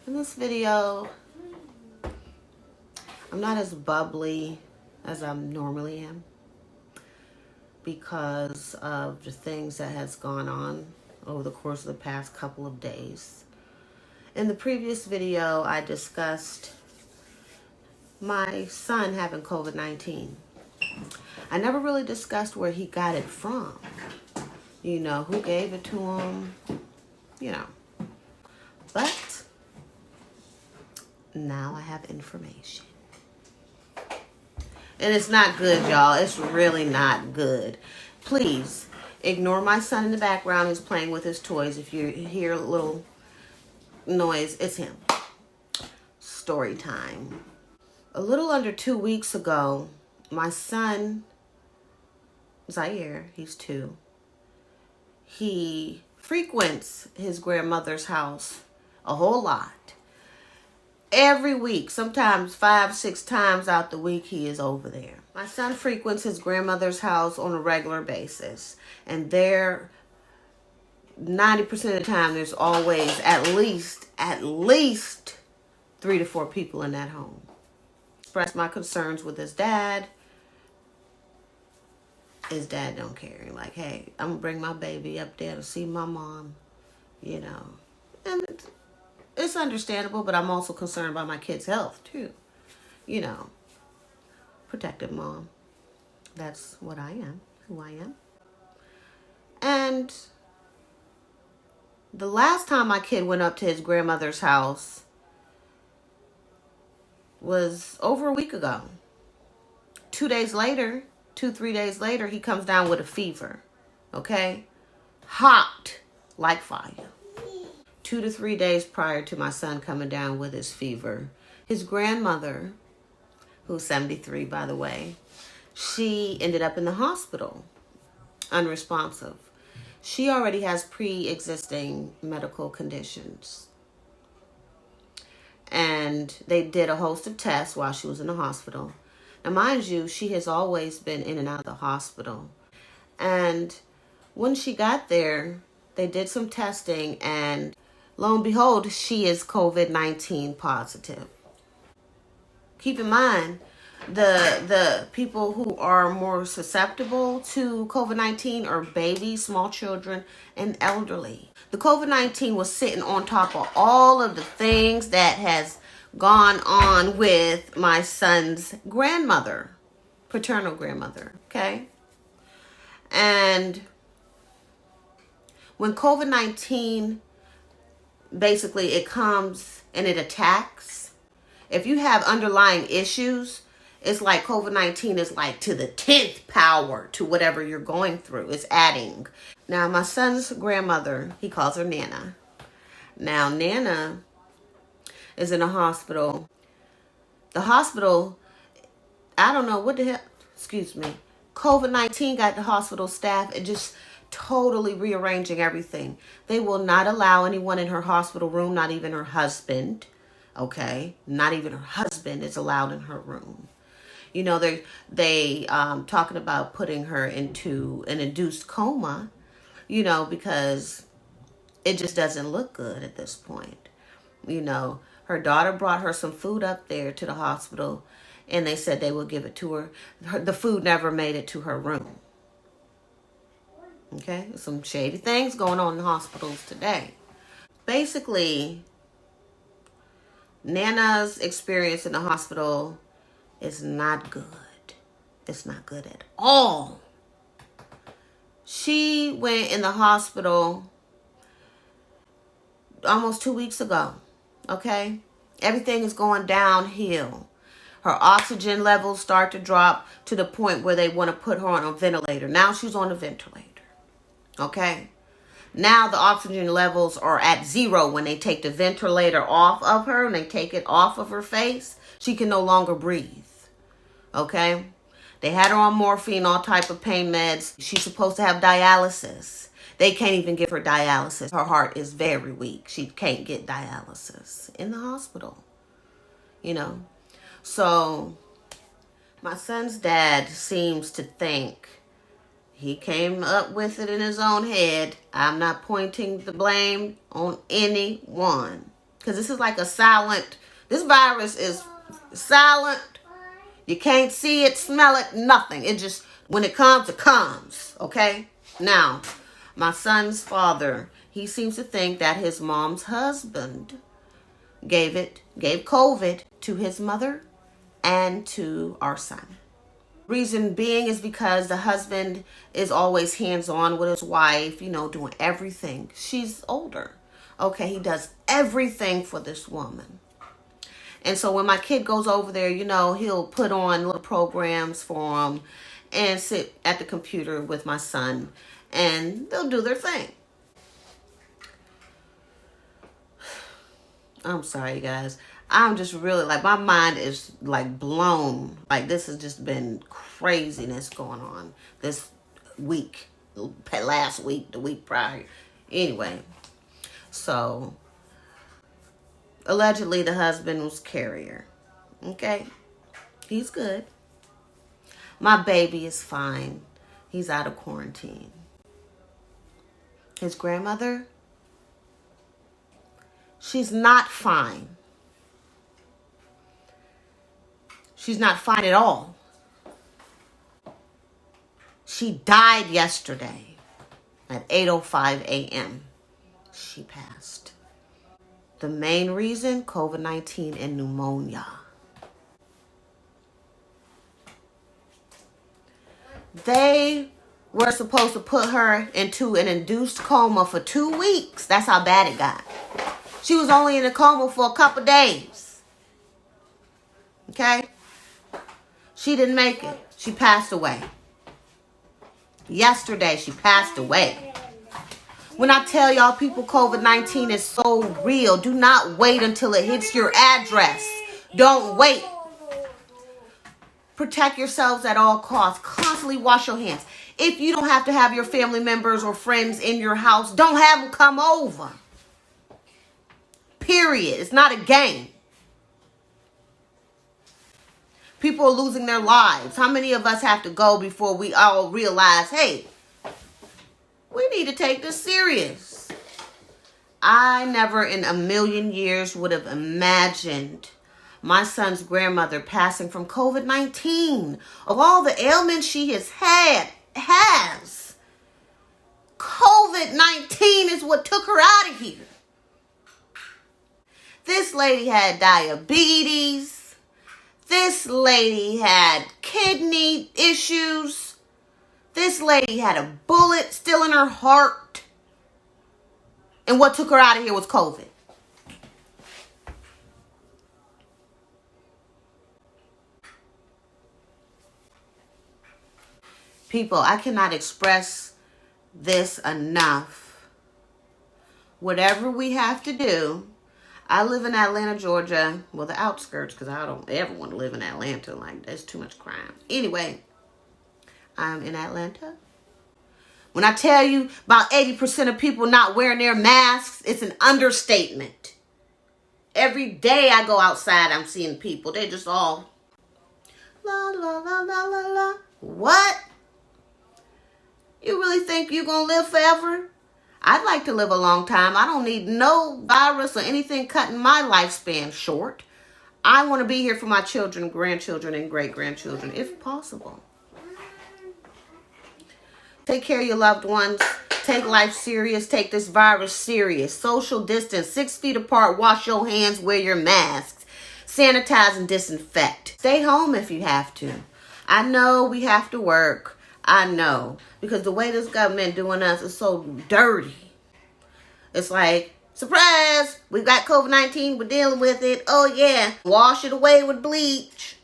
In this video, I'm not as bubbly as I normally am because of the things that has gone on over the course of the past couple of days. In the previous video, I discussed my son having COVID-19. I never really discussed where he got it from. You know, who gave it to him, you know. But now I have information. And it's not good, y'all. It's really not good. Please ignore my son in the background who's playing with his toys. If you hear a little noise, it's him. Story time. A little under 2 weeks ago, my son, Zaire, he's 2, he frequents his grandmother's house a whole lot. Every week, sometimes 5-6 times out the week, he is over there. My son frequents his grandmother's house on a regular basis. And there, 90% of the time, there's always at least 3 to 4 people in that home. Expressed my concerns with his dad. His dad don't care. Like, hey, I'm going to bring my baby up there to see my mom, you know. And it's understandable, but I'm also concerned about my kid's health, too. You know, protective mom. That's what I am, who I am. And the last time my kid went up to his grandmother's house was over a week ago. 2 days later, 2-3 days later, he comes down with a fever, okay? Hot like fire. 2 to 3 days prior to my son coming down with his fever, his grandmother, who's 73, by the way, she ended up in the hospital, unresponsive. She already has pre-existing medical conditions. And they did a host of tests while she was in the hospital. Now, mind you, she has always been in and out of the hospital. And when she got there, they did some testing, and lo and behold, she is COVID-19 positive. Keep in mind, the people who are more susceptible to COVID-19 are babies, small children, and elderly. The COVID-19 was sitting on top of all of the things that has gone on with my son's grandmother, paternal grandmother, okay? And when COVID-19, basically it comes and it attacks, if you have underlying issues, it's like COVID-19 is like to the 10th power to whatever you're going through. It's adding. Now, my son's grandmother, he calls her Nana. Now, Nana is in a hospital. The hospital, I don't know what the hell, excuse me. COVID-19 got the hospital staff and just totally rearranging everything. They will not allow anyone in her hospital room, not even her husband. Okay, not even her husband is allowed in her room. You know, they talking about putting her into an induced coma, you know, because it just doesn't look good at this point. You know, her daughter brought her some food up there to the hospital, and they said they would give it to her. The food never made it to her room. Okay, some shady things going on in hospitals today. Basically, Nana's experience in the hospital is not good. It's not good at all. She went in the hospital almost 2 weeks ago, okay? Everything is going downhill. Her oxygen levels start to drop to the point where they want to put her on a ventilator. Now she's on a ventilator, okay? Now the oxygen levels are at 0 when they take the ventilator off of her and they take it off of her face. She can no longer breathe, okay? They had her on morphine, all type of pain meds. She's supposed to have dialysis. They can't even give her dialysis. Her heart is very weak. She can't get dialysis in the hospital, you know? So my son's dad seems to think, he came up with it in his own head. I'm not pointing the blame on anyone. Because this is like a silent, this virus is silent. You can't see it, smell it, nothing. It just, when it comes, okay? Now, my son's father, he seems to think that his mom's husband gave COVID to his mother and to our son. Reason being is because the husband is always hands-on with his wife, doing everything. She's older. Okay, he does everything for this woman. And so when my kid goes over there, he'll put on little programs for him and sit at the computer with my son, and they'll do their thing. I'm sorry, guys. I'm just really, my mind is, blown. This has just been craziness going on this week, last week, the week prior. Anyway, so allegedly the husband was carrier. Okay? He's good. My baby is fine. He's out of quarantine. His grandmother, she's not fine. She's not fine at all. She died yesterday at 8:05 a.m. She passed. The main reason, COVID-19 and pneumonia. They were supposed to put her into an induced coma for 2 weeks. That's how bad it got. She was only in a coma for a couple days. Okay? She didn't make it. She passed away. Yesterday, she passed away. When I tell y'all people COVID-19 is so real, do not wait until it hits your address. Don't wait. Protect yourselves at all costs. Constantly wash your hands. If you don't have to have your family members or friends in your house, don't have them come over. Period. It's not a game. People are losing their lives. How many of us have to go before we all realize, hey, we need to take this serious? I never in a million years would have imagined my son's grandmother passing from COVID-19. Of all the ailments she has, COVID-19 is what took her out of here. This lady had diabetes. This lady had kidney issues. This lady had a bullet still in her heart. And what took her out of here was COVID. People, I cannot express this enough. Whatever we have to do. I live in Atlanta, Georgia. Well, the outskirts, because I don't ever want to live in Atlanta. There's too much crime. Anyway, I'm in Atlanta. When I tell you about 80% of people not wearing their masks, it's an understatement. Every day I go outside, I'm seeing people. They're just all, la, la, la, la, la, la. What? You really think you're going to live forever? I'd like to live a long time. I don't need no virus or anything cutting my lifespan short. I want to be here for my children, grandchildren, and great-grandchildren, if possible. Take care of your loved ones. Take life serious. Take this virus serious. Social distance, 6 feet apart. Wash your hands. Wear your masks. Sanitize and disinfect. Stay home if you have to. I know we have to work. I know. Because the way this government doing us is so dirty. It's like, surprise, we've got COVID-19, we're dealing with it. Oh yeah, wash it away with bleach.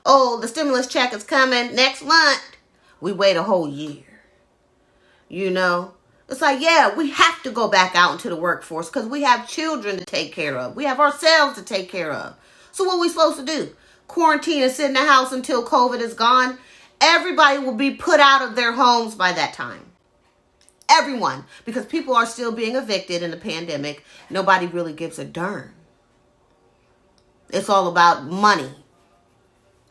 Oh, the stimulus check is coming next month. We wait a whole year. It's like, yeah, we have to go back out into the workforce because we have children to take care of. We have ourselves to take care of. So what are we supposed to do? Quarantine and sit in the house until COVID is gone? Everybody will be put out of their homes by that time. Everyone. Because people are still being evicted in the pandemic. Nobody really gives a darn. It's all about money.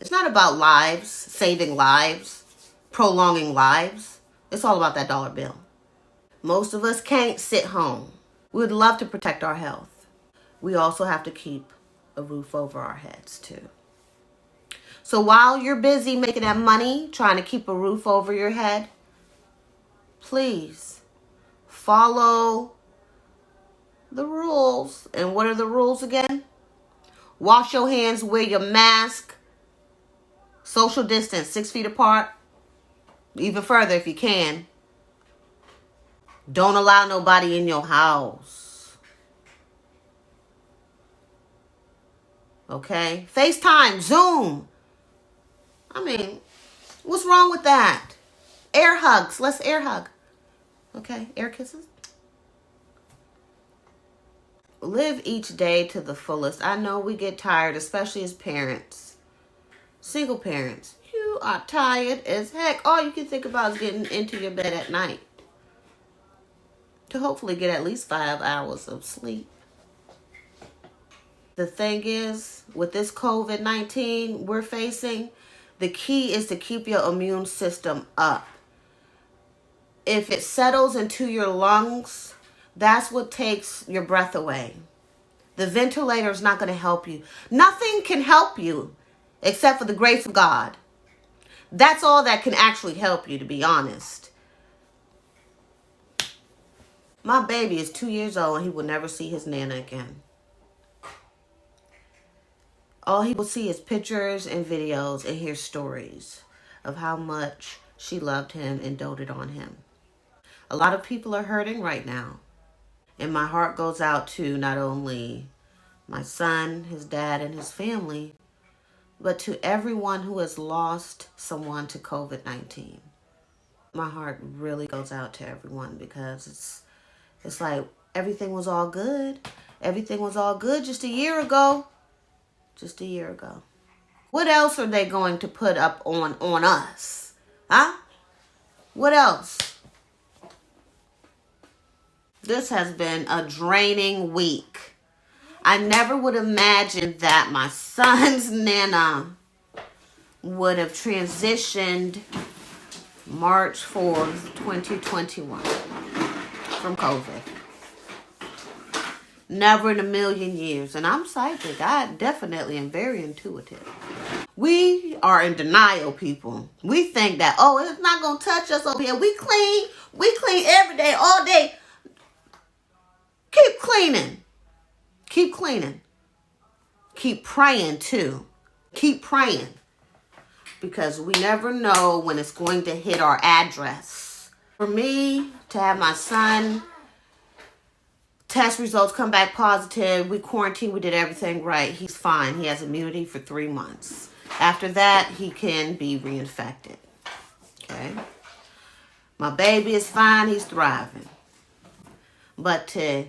It's not about lives, saving lives, prolonging lives. It's all about that dollar bill. Most of us can't sit home. We would love to protect our health. We also have to keep a roof over our heads too. So while you're busy making that money, trying to keep a roof over your head, please follow the rules. And what are the rules again? Wash your hands, wear your mask, social distance, 6 feet apart, even further if you can. Don't allow nobody in your house. Okay? FaceTime, Zoom. I mean, what's wrong with that? Air hugs. Let's air hug. Okay? Air kisses. Live each day to the fullest. I know we get tired, especially as parents. Single parents. You are tired as heck. All you can think about is getting into your bed at night to hopefully get at least 5 hours of sleep. The thing is, with this COVID-19 we're facing, the key is to keep your immune system up. If it settles into your lungs, that's what takes your breath away. The ventilator is not going to help you. Nothing can help you except for the grace of God. That's all that can actually help you, to be honest. My baby is 2 years old and he will never see his Nana again. All he will see is pictures and videos and hear stories of how much she loved him and doted on him. A lot of people are hurting right now. And my heart goes out to not only my son, his dad, and his family, but to everyone who has lost someone to COVID-19. My heart really goes out to everyone because it's like everything was all good. Everything was all good just a year ago. Just a year ago. What else are they going to put up on us? Huh? What else? This has been a draining week. I never would imagine that my son's Nana would have transitioned March 4th, 2021 from COVID. Never in a million years. And I'm psychic. I definitely am very intuitive. We are in denial, people. We think that, oh, it's not going to touch us over here. We clean. We clean every day, all day. Keep cleaning. Keep cleaning. Keep praying, too. Keep praying. Because we never know when it's going to hit our address. For me, to have my son test results come back positive, we quarantined, we did everything right. He's fine. He has immunity for 3 months. After that, he can be reinfected. Okay? My baby is fine. He's thriving. But to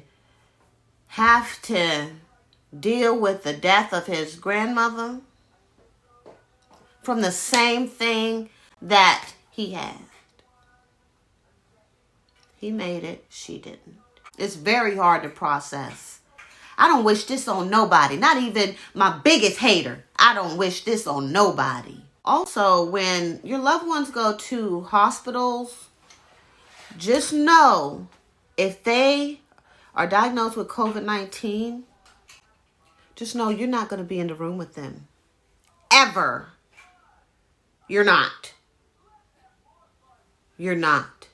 have to deal with the death of his grandmother from the same thing that he had. He made it. She didn't. It's very hard to process. I don't wish this on nobody. Not even my biggest hater. I don't wish this on nobody. Also, when your loved ones go to hospitals, just know if they are diagnosed with COVID-19, just know you're not going to be in the room with them. Ever. You're not. You're not.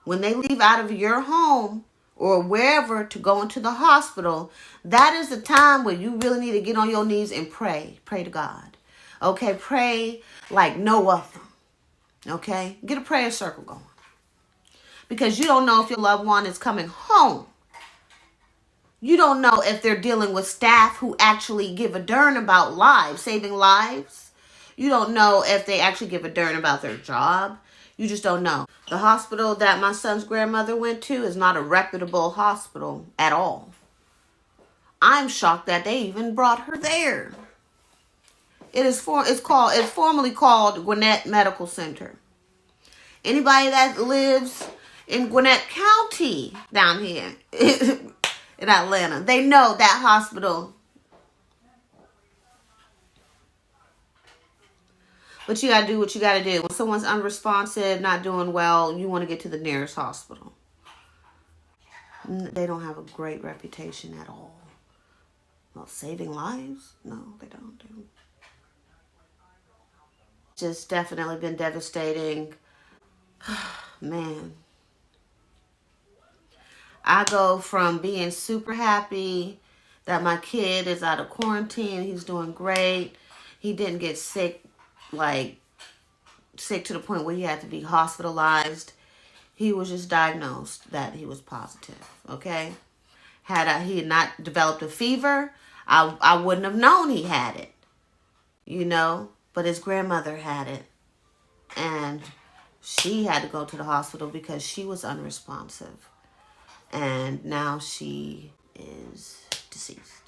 When they leave out of your home or wherever to go into the hospital, that is the time where you really need to get on your knees and pray. Pray to God. Okay, pray like no other. Okay? Get a prayer circle going. Because you don't know if your loved one is coming home. You don't know if they're dealing with staff who actually give a darn about lives, saving lives. You don't know if they actually give a darn about their job. You just don't know. The hospital that my son's grandmother went to is not a reputable hospital at all. I'm shocked that they even brought her there. It's formerly called Gwinnett Medical Center. Anybody that lives in Gwinnett County down here in Atlanta, they know that hospital. But you got to do what you got to do. When someone's unresponsive, not doing well, you want to get to the nearest hospital. They don't have a great reputation at all. Well, saving lives? No, they don't. Just definitely been devastating. Man. I go from being super happy that my kid is out of quarantine. He's doing great. He didn't get sick, like sick to the point where he had to be hospitalized. He was just diagnosed that he was positive, okay? He had not developed a fever, I wouldn't have known he had it, you know? But his grandmother had it. And she had to go to the hospital because she was unresponsive. And now she is deceased.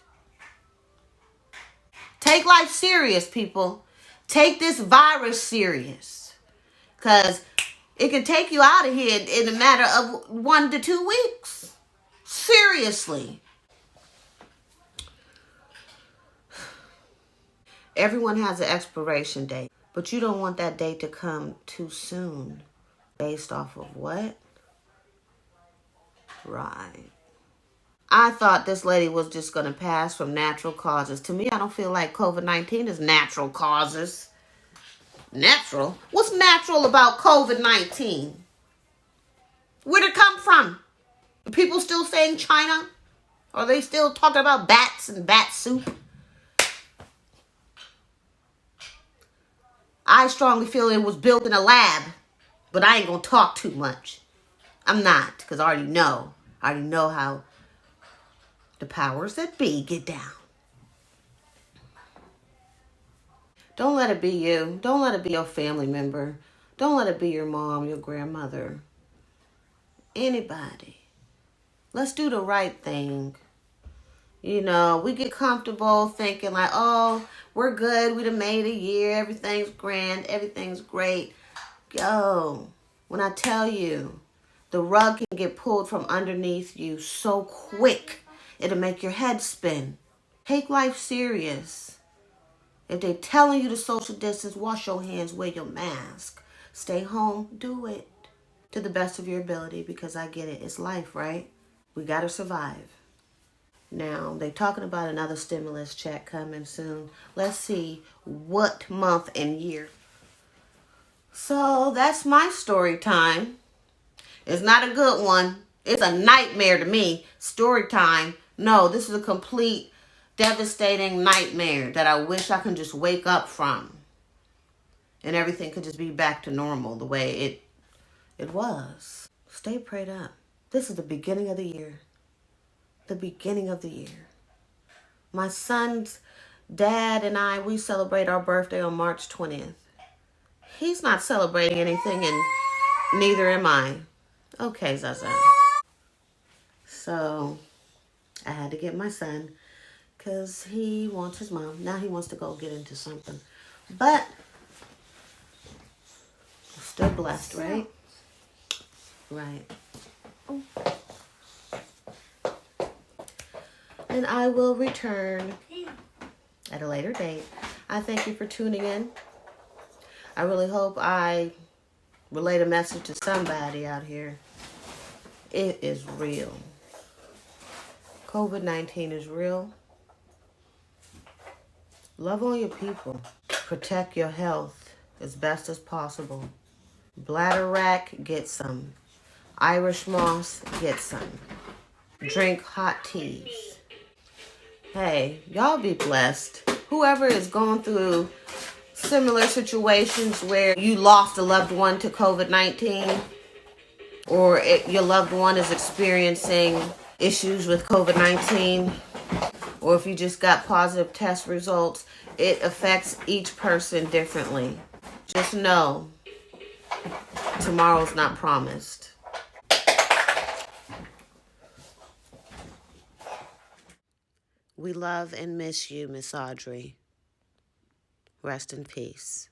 Take life serious, people. Take this virus serious. Because it can take you out of here in a matter of 1 to 2 weeks. Seriously. Everyone has an expiration date. But you don't want that date to come too soon. Based off of what? Right. I thought this lady was just going to pass from natural causes. To me, I don't feel like COVID-19 is natural causes. Natural? What's natural about COVID-19? Where'd it come from? Are people still saying China? Are they still talking about bats and bat soup? I strongly feel it was built in a lab. But I ain't going to talk too much. I'm not, because I already know. I already know how the powers that be get down. Don't let it be you. Don't let it be your family member. Don't let it be your mom, your grandmother. Anybody. Let's do the right thing. You know, we get comfortable thinking like, oh, we're good. We done made a year. Everything's grand. Everything's great. Go. When I tell you, the rug can get pulled from underneath you so quick, it'll make your head spin. Take life serious. If they're telling you to social distance, wash your hands, wear your mask. Stay home, do it. To the best of your ability, because I get it. It's life, right? We gotta survive. Now, they're talking about another stimulus check coming soon. Let's see what month and year. So, that's my story time. It's not a good one. It's a nightmare to me. Story time. No, this is a complete devastating nightmare that I wish I could just wake up from. And everything could just be back to normal the way it was. Stay prayed up. This is the beginning of the year. The beginning of the year. My son's dad and I, we celebrate our birthday on March 20th. He's not celebrating anything, and neither am I. Okay, Zaza. So, I had to get my son because he wants his mom. Now he wants to go get into something. But, still blessed, right? Right. And I will return at a later date. I thank you for tuning in. I really hope I relate a message to somebody out here. It is real. COVID-19 is real. Love on your people. Protect your health as best as possible. Bladder wrack, get some. Irish moss, get some. Drink hot teas. Hey, y'all be blessed. Whoever is going through similar situations where you lost a loved one to COVID-19, or your loved one is experiencing issues with COVID-19, or if you just got positive test results, it affects each person differently. Just know, tomorrow's not promised. We love and miss you, Miss Audrey. Rest in peace.